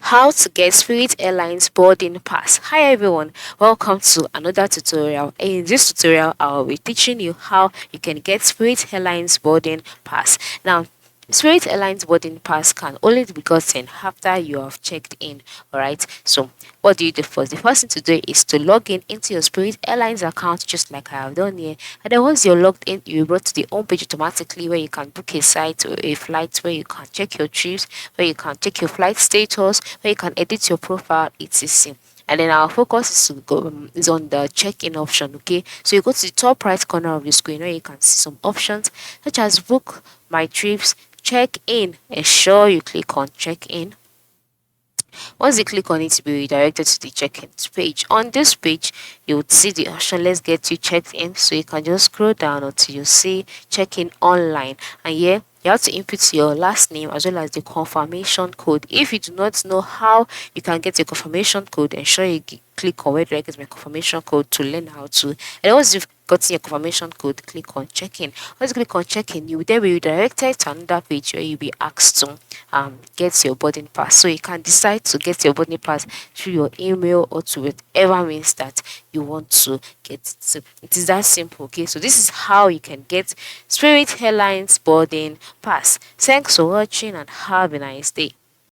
How to get Spirit Airlines boarding pass. Hi everyone, welcome to another tutorial. In this tutorial, I will be teaching you how you can get Spirit Airlines boarding pass. Now, Spirit Airlines boarding pass can only be gotten after you have checked in. Alright, so what do you do first? The first thing to do is to log in into your Spirit Airlines account, just like I have done here. And then once you're logged in, you'll be brought to the home page automatically where you can book a site or a flight, where you can check your trips, where you can check your flight status, where you can edit your profile, etc. And then our focus is on the check-in option. Okay, so you go to the top right corner of the screen where you can see some options such as book my trips, check in. Ensure you click on check in. Once you click on it, to be redirected to the check-in page. On this page, you would see the option let's get you checked in. So you can just scroll down until you see check-in online. And here you have to input your last name as well as the confirmation code. If you do not know how you can get a confirmation code, ensure you click on where do I get my confirmation code to learn how to. And once you've gotten your confirmation code, click on check-in. Once you click on check-in, you will then be redirected to another page where you'll be asked to get your boarding pass. So you can decide to get your boarding pass through your email or to whatever means that you want to get it. So it is that simple. Okay, so this is how you can get Spirit Airlines boarding pass. Thanks for watching and have a nice day.